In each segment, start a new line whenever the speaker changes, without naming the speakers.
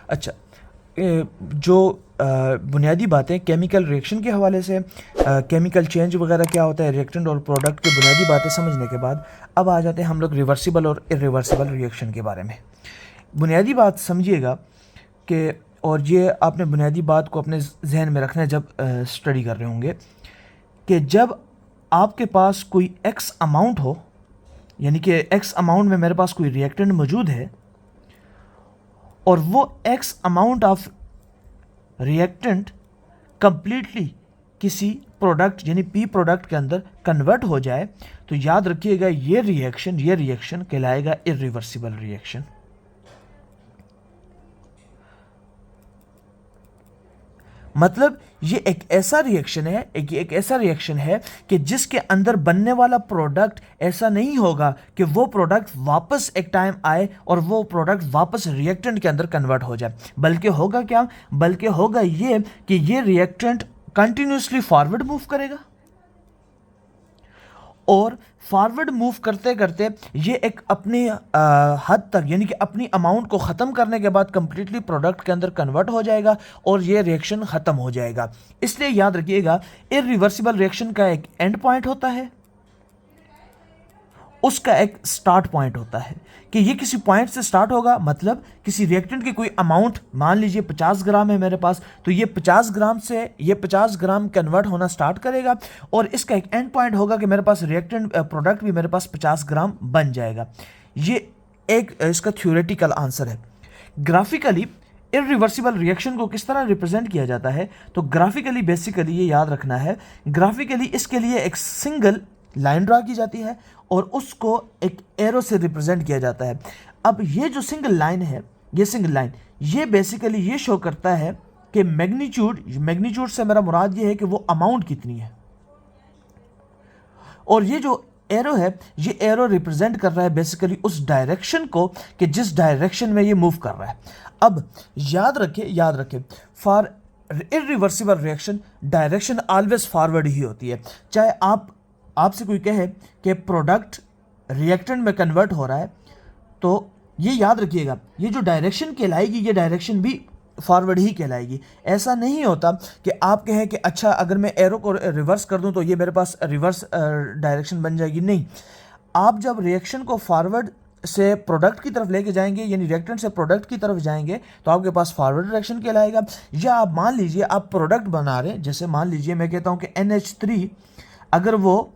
अच्छा, जो बुनियादी बातें केमिकल रिएक्शन के हवाले से, केमिकल चेंज वगैरह क्या होता है, रिएक्टेंट और प्रोडक्ट की बुनियादी बातें समझने के बाद अब आ जाते हैं हम लोग रिवर्सिबल और इरिवर्सिबल रिएक्शन के बारे में। बुनियादी बात समझिएगा कि, और ये आपने बुनियादी बात को अपने जहन में रखना है जब स्टडी कर रहे होंगे, कि जब आपके पास कोई एक्स अमाउंट हो, यानी कि एक्स अमाउंट में मेरे पास कोई रिएक्टेंट मौजूद है और वो x amount of reactant completely किसी प्रोडक्ट यानी पी प्रोडक्ट के अंदर कन्वर्ट हो जाए, तो याद रखिएगा ये रिएक्शन कहलाएगा इरिवर्सिबल रिएक्शन। मतलब ये एक ऐसा रिएक्शन है कि जिसके अंदर बनने वाला प्रोडक्ट ऐसा नहीं होगा कि वो प्रोडक्ट वापस एक टाइम आए और वो प्रोडक्ट वापस रिएक्टेंट के अंदर कन्वर्ट हो जाए, बल्कि होगा क्या, बल्कि होगा ये कि ये रिएक्टेंट कंटिन्यूसली फॉरवर्ड मूव करेगा और फॉरवर्ड मूव करते करते ये एक अपनी हद तक, यानी कि अपनी अमाउंट को ख़त्म करने के बाद कंप्लीटली प्रोडक्ट के अंदर कन्वर्ट हो जाएगा और ये रिएक्शन ख़त्म हो जाएगा। इसलिए याद रखिएगा इरिवर्सिबल रिएक्शन का एक एंड पॉइंट होता है, उसका एक स्टार्ट पॉइंट होता है कि ये किसी पॉइंट से स्टार्ट होगा। मतलब किसी रिएक्टेंट की कोई अमाउंट, मान लीजिए 50 ग्राम है मेरे पास, तो ये 50 ग्राम से ये 50 ग्राम कन्वर्ट होना स्टार्ट करेगा और इसका एक एंड पॉइंट होगा कि मेरे पास रिएक्टेंट प्रोडक्ट भी मेरे पास 50 ग्राम बन जाएगा। ये एक इसका थ्योरेटिकल आंसर है। ग्राफिकली इरिवर्सिबल रिएक्शन को किस तरह रिप्रेजेंट किया जाता है, तो ग्राफिकली बेसिकली ये याद रखना है, ग्राफिकली इसके लिए एक सिंगल लाइन ड्रा की जाती है और उसको एक एरो से रिप्रेजेंट किया जाता है। अब ये जो सिंगल लाइन है, ये बेसिकली ये शो करता है कि मैग्नीट्यूड से मेरा मुराद ये है कि वो अमाउंट कितनी है, और ये जो एरो है, ये एरो रिप्रेजेंट कर रहा है बेसिकली उस डायरेक्शन को कि जिस डायरेक्शन में ये मूव कर रहा है। अब याद रखें for irreversible reaction direction always forward ही होती है। चाहे आपसे कोई कहे कि प्रोडक्ट रिएक्टेंट में कन्वर्ट हो रहा है, तो ये याद रखिएगा ये जो डायरेक्शन कहलाएगी ये डायरेक्शन भी फॉरवर्ड ही कहलाएगी। ऐसा नहीं होता कि आप कहें कि अच्छा अगर मैं एरो को रिवर्स कर दूं तो ये मेरे पास रिवर्स डायरेक्शन बन जाएगी। नहीं, आप जब रिएक्शन को फॉरवर्ड से प्रोडक्ट की तरफ लेके जाएंगे, यानी रिएक्टेंट से प्रोडक्ट की तरफ जाएंगे, तो आपके पास फॉरवर्ड डायरेक्शन कहलाएगा। या आप मान लीजिए आप प्रोडक्ट बना रहे हैं, जैसे मान लीजिए मैं कहता हूं कि NH3 अगर वो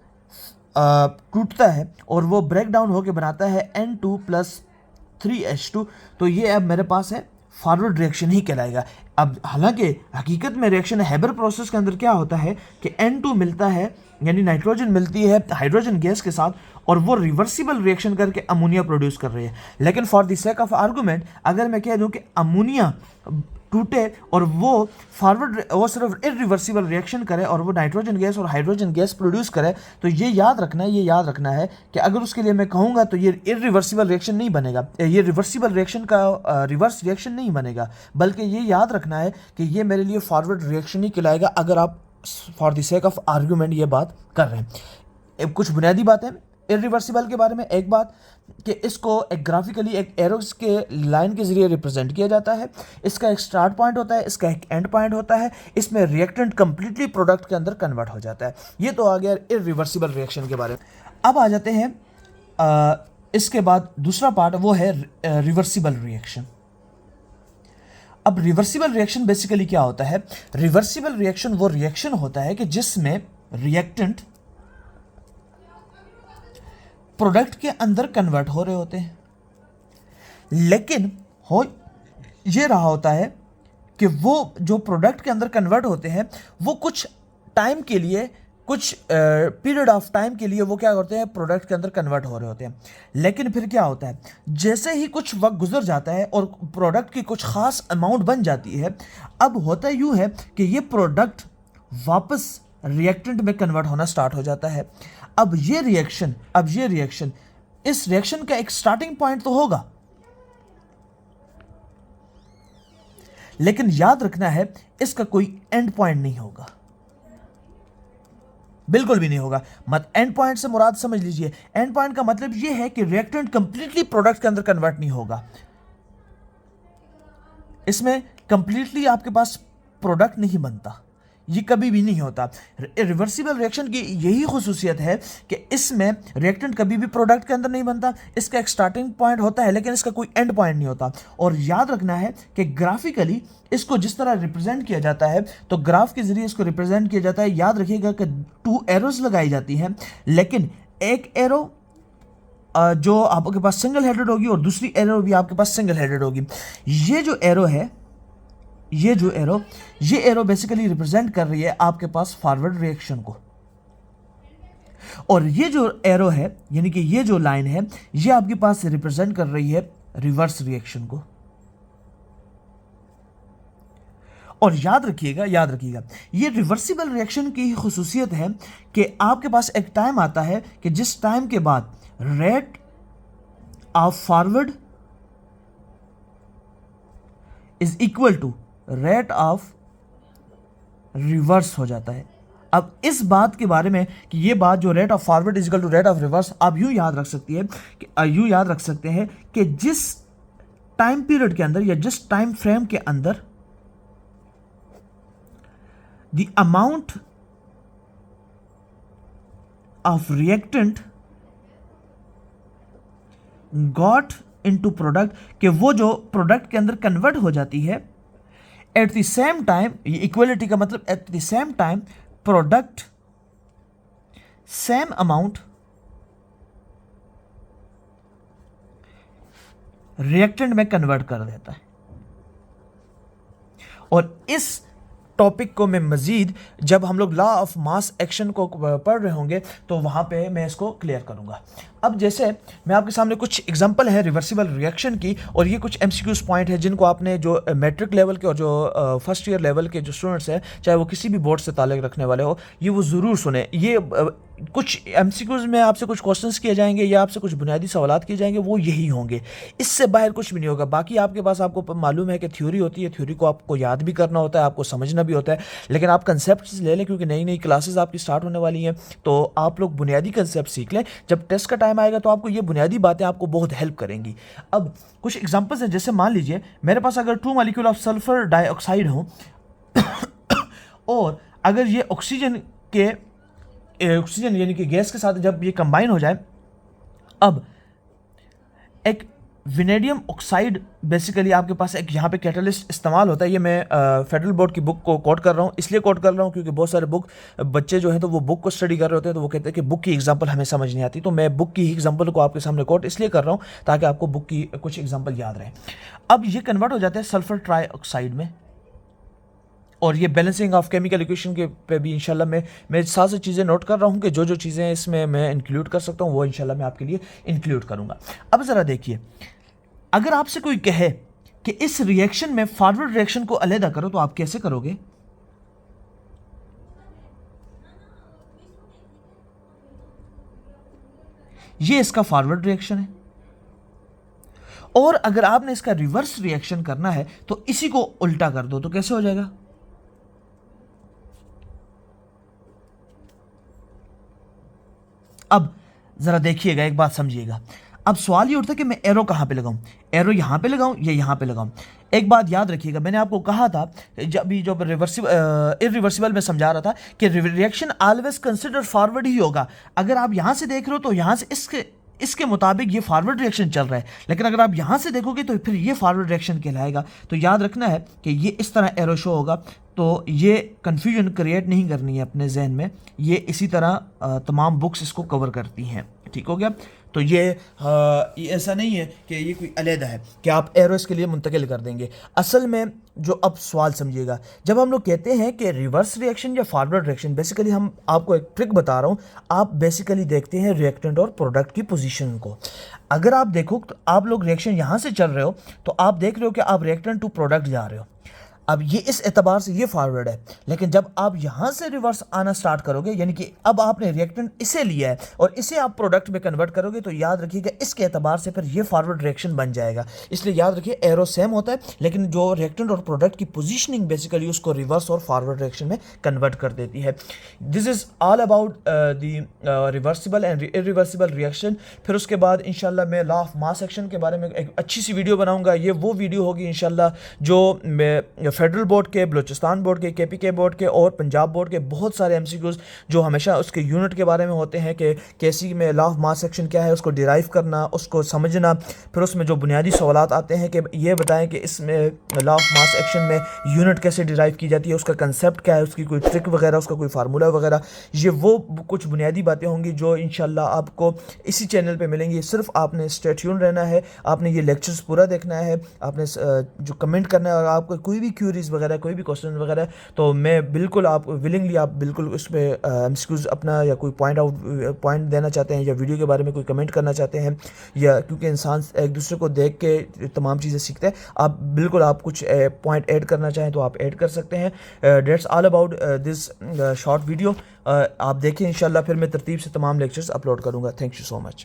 टूटता है और वो ब्रेक डाउन होकर बनाता है N2+3H2, तो ये अब मेरे पास है फॉरवर्ड रिएक्शन ही कहलाएगा। अब हालांकि हकीकत में रिएक्शन हैबर प्रोसेस के अंदर क्या होता है कि N2 मिलता है, यानी नाइट्रोजन मिलती है हाइड्रोजन गैस के साथ, और वो रिवर्सिबल रिएक्शन करके अमोनिया प्रोड्यूस कर रही है। लेकिन for the sake of argument अगर मैं कह दूं कि अमोनिया टूटे और वो सिर्फ इरिवर्सिबल रिएक्शन करे और वो नाइट्रोजन गैस और हाइड्रोजन गैस प्रोड्यूस करे, तो ये याद रखना है कि अगर उसके लिए मैं कहूँगा तो ये इरिवर्सिबल रिएक्शन नहीं बनेगा, ये रिवर्सिबल रिएक्शन का रिवर्स रिएक्शन नहीं बनेगा, बल्कि ये याद रखना है कि ये मेरे लिए फॉरवर्ड रिएक्शन ही कहलाएगा अगर आप for the sake of argument ये बात कर रहे हैं। कुछ बुनियादी बातें इरिवर्सिबल के बारे में, एक बात कि इसको एक ग्राफिकली एक एरोस के लाइन के जरिए रिप्रेजेंट किया जाता है। इसका एक स्टार्ट पॉइंट होता है, इसका एक एंड पॉइंट होता है, इसमें रिएक्टेंट कंप्लीटली प्रोडक्ट के अंदर कन्वर्ट हो जाता है। ये तो आ गया इरिवर्सिबल रिएक्शन के बारे में। अब आ जाते हैं इसके बाद दूसरा पार्ट, वो है रिवर्सिबल रिएक्शन। अब रिवर्सिबल रिएक्शन बेसिकली क्या होता है? रिवर्सिबल रिएक्शन वो रिएक्शन होता है कि जिसमें रिएक्टेंट प्रोडक्ट के अंदर कन्वर्ट हो रहे होते हैं, लेकिन हो ये रहा होता है कि वो जो प्रोडक्ट के अंदर कन्वर्ट होते हैं वो कुछ टाइम के लिए, कुछ पीरियड ऑफ टाइम के लिए वो क्या करते हैं, प्रोडक्ट के अंदर कन्वर्ट हो रहे होते हैं। लेकिन फिर क्या होता है, जैसे ही कुछ वक्त गुजर जाता है और प्रोडक्ट की कुछ खास अमाउंट बन जाती है, अब होता यूं है कि ये प्रोडक्ट वापस रिएक्टेंट में कन्वर्ट होना स्टार्ट हो जाता है। अब ये रिएक्शन इस रिएक्शन का एक स्टार्टिंग पॉइंट तो होगा, लेकिन याद रखना है इसका कोई एंड पॉइंट नहीं होगा, बिल्कुल भी नहीं होगा। मत एंड पॉइंट से मुराद समझ लीजिए, एंड पॉइंट का मतलब यह है कि रिएक्टेंट कंप्लीटली प्रोडक्ट के अंदर कन्वर्ट नहीं होगा, इसमें कंप्लीटली आपके पास प्रोडक्ट नहीं बनता, ये कभी भी नहीं होता। रिवर्सिबल रिएक्शन की यही खुसूसियत है कि इसमें रिएक्टेंट कभी भी प्रोडक्ट के अंदर नहीं बनता। इसका एक स्टार्टिंग पॉइंट होता है लेकिन इसका कोई एंड पॉइंट नहीं होता। और याद रखना है कि ग्राफिकली इसको जिस तरह रिप्रेजेंट किया जाता है, तो ग्राफ के जरिए इसको रिप्रेजेंट किया जाता है। याद रखिएगा कि 2 एरोज लगाई जाती हैं, लेकिन एक एरो जो आपके पास सिंगल हेडेड होगी और दूसरी एरो भी आपके पास सिंगल हेडेड होगी। ये जो एरो है, ये एरो बेसिकली रिप्रेजेंट कर रही है आपके पास फॉरवर्ड रिएक्शन को, और ये जो एरो है यानी कि ये जो लाइन है ये आपके पास रिप्रेजेंट कर रही है रिवर्स रिएक्शन को। और याद रखिएगा ये रिवर्सिबल रिएक्शन की ही खुसूसियत है कि आपके पास एक टाइम आता है कि जिस टाइम के बाद rate of forward is equal to rate of reverse हो जाता है। अब इस बात के बारे में कि ये बात जो rate of forward is equal to rate of reverse, आप यूं याद रख सकते हैं कि जिस टाइम पीरियड के अंदर या जिस टाइम फ्रेम के अंदर the amount of reactant got into product, कि वो जो प्रोडक्ट के अंदर कन्वर्ट हो जाती है, एट द सेम टाइम, ये इक्वलिटी का मतलब at the same time product same amount reactant में कन्वर्ट कर देता है। और इस टॉपिक को मैं मजीद जब हम लोग लॉ ऑफ मास एक्शन को पढ़ रहे होंगे तो वहां पे मैं इसको क्लियर करूंगा। अब जैसे मैं आपके सामने कुछ एग्जांपल है रिवर्सिबल रिएक्शन की, और ये कुछ एमसीक्यूज पॉइंट है जिनको आपने जो मैट्रिक लेवल के और जो फर्स्ट ईयर लेवल के जो स्टूडेंट्स हैं, चाहे वो किसी भी बोर्ड से ताल्लुक़ रखने वाले हो, ये वो ज़रूर सुने। ये कुछ एमसीक्यूज में आपसे कुछ क्वेश्चंस किए जाएंगे या आपसे कुछ बुनियादी सवालात किए जाएंगे, वो यही होंगे, इससे बाहर कुछ भी नहीं होगा। बाकी आपके पास, आपको मालूम है कि थ्योरी होती है, थ्योरी को आपको याद भी करना होता है, आपको समझना भी होता है, लेकिन आप कंसेप्ट ले लें क्योंकि नई नई क्लासेस आपकी स्टार्ट होने वाली हैं, तो आप लोग बुनियादी कंसेप्ट सीख लें। जब टेस्ट का टाइम आएगा तो आपको ये बुनियादी बातें आपको बहुत हेल्प करेंगी। अब कुछ एग्जांपल्स हैं, जैसे मान लीजिए मेरे पास अगर 2 मॉलिक्यूल ऑफ सल्फर डाइऑक्साइड हो और अगर ये ऑक्सीजन यानी कि गैस के साथ जब ये कंबाइन हो जाए, अब एक विनेडियम ऑक्साइड बेसिकली आपके पास एक यहाँ पे कैटलिस्ट इस्तेमाल होता है। ये मैं फेडरल बोर्ड की बुक को कोट कर रहा हूँ, इसलिए कोट कर रहा हूँ क्योंकि बहुत सारे बच्चे जो हैं तो वो बुक को स्टडी कर रहे होते हैं, तो वो कहते हैं कि बुक की एग्जांपल हमें समझ नहीं आती, तो मैं बुक की ही एग्जांपल को आपके सामने कोट इसलिए कर रहा हूँ ताकि आपको बुक की कुछ एग्जांपल याद रहे। अब ये कन्वर्ट हो जाता है सल्फर ट्राईऑक्साइड में, और ये बैलेंसिंग ऑफ केमिकल इक्वेशन के पे भी इंशाल्लाह मैं साथ से चीज़ें नोट कर रहा हूँ कि जो जो चीज़ें इसमें मैं इंक्लूड कर सकता हूँ वो इंशाल्लाह मैं आपके लिए इंक्लूड करूँगा। अब ज़रा देखिए, अगर आपसे कोई कहे कि इस रिएक्शन में फॉरवर्ड रिएक्शन को अलहदा करो, तो आप कैसे करोगे? ये इसका फॉरवर्ड रिएक्शन है, और अगर आपने इसका रिवर्स रिएक्शन करना है तो इसी को उल्टा कर दो, तो कैसे हो जाएगा? अब जरा देखिएगा, एक बात समझिएगा। अब सवाल ये उठता है कि मैं एरो कहाँ पे लगाऊं, एरो यहाँ पे लगाऊं या यहाँ पे लगाऊं। एक बात याद रखिएगा, मैंने आपको कहा था जब इरिवर्सिबल में समझा रहा था कि रिएक्शन ऑलवेज कंसिडर फॉरवर्ड ही होगा। अगर आप यहाँ से देख रहे हो तो यहाँ से इसके मुताबिक ये फॉरवर्ड रिएक्शन चल रहा है, लेकिन अगर आप यहाँ से देखोगे तो फिर ये फॉरवर्ड रिएक्शन कहलाएगा। तो याद रखना है कि ये इस तरह एरो शो होगा, तो ये कन्फ्यूजन क्रिएट नहीं करनी है अपने जहन में। ये इसी तरह तमाम बुक्स इसको कवर करती हैं, ठीक हो गया। तो ये ऐसा नहीं है कि ये कोई अलहदा है कि आप एरोस के लिए मुंतकिल कर देंगे। असल में जो अब सवाल समझिएगा, जब हम लोग कहते हैं कि रिवर्स रिएक्शन या फॉरवर्ड रिएक्शन, बेसिकली हम आपको एक ट्रिक बता रहा हूँ। आप बेसिकली देखते हैं रिएक्टेंट और प्रोडक्ट की पोजीशन को। अगर आप देखो तो आप लोग रिएक्शन यहाँ से चल रहे हो तो आप देख रहे हो कि आप रिएक्टेंट टू प्रोडक्ट जा रहे हो। अब ये इस एतबार से ये फॉरवर्ड है, लेकिन जब आप यहाँ से रिवर्स आना स्टार्ट करोगे, यानी कि अब आपने रिएक्टेंट इसे लिया है और इसे आप प्रोडक्ट में कन्वर्ट करोगे, तो याद रखिएगा इसके एतबार से फिर ये फॉरवर्ड रिएक्शन बन जाएगा। इसलिए याद रखिए एरो सेम होता है, लेकिन जो रिएक्टेंट और प्रोडक्ट की पोजीशनिंग बेसिकली उसको रिवर्स और फॉरवर्ड रिएक्शन में कन्वर्ट कर देती है। This is all about the reversible and irreversible reaction. फिर उसके बाद इंशाल्लाह मैं लॉ ऑफ मास एक्शन के बारे में एक अच्छी सी वीडियो बनाऊंगा। ये वो वीडियो होगी इंशाल्लाह जो फेडरल बोर्ड के, बलूचिस्तान बोर्ड के, केपीके बोर्ड के और पंजाब बोर्ड के बहुत सारे एमसीक्यूज जो हमेशा उसके यूनिट के बारे में होते हैं कि केसी में लॉ ऑफ मास एक्शन क्या है, उसको डिराइव करना, उसको समझना। फिर उसमें जो बुनियादी सवालात आते हैं कि ये बताएं कि इसमें लॉ ऑफ मास एक्शन में यूनिट कैसे डिराइव की जाती है, उसका कंसेप्ट क्या है, उसकी कोई ट्रिक वगैरह, उसका कोई फार्मूला वगैरह। ये वो कुछ बुनियादी बातें होंगी जो इंशाल्लाह आपको इसी चैनल पे मिलेंगी। सिर्फ आपने स्टे ट्यून रहना है, आपने ये लेक्चर्स पूरा देखना है, आपने जो कमेंट करना है, और आपको कोई भी क्यूरीज वगैरह, कोई भी क्वेश्चन वगैरह, तो मैं बिल्कुल आप विलिंगली आप बिल्कुल उसमें एक्सक्यूज़ अपना या कोई पॉइंट देना चाहते हैं या वीडियो के बारे में कोई कमेंट करना चाहते हैं, या क्योंकि इंसान एक दूसरे को देख के तमाम चीज़ें सीखते हैं, आप बिल्कुल आप कुछ पॉइंट ऐड करना चाहें तो आप ऐड कर सकते हैं। That's all about this short video. आप देखें इंशाल्लाह, फिर मैं तरतीब से तमाम लेक्चर्स अपलोड करूँगा। Thank you so much.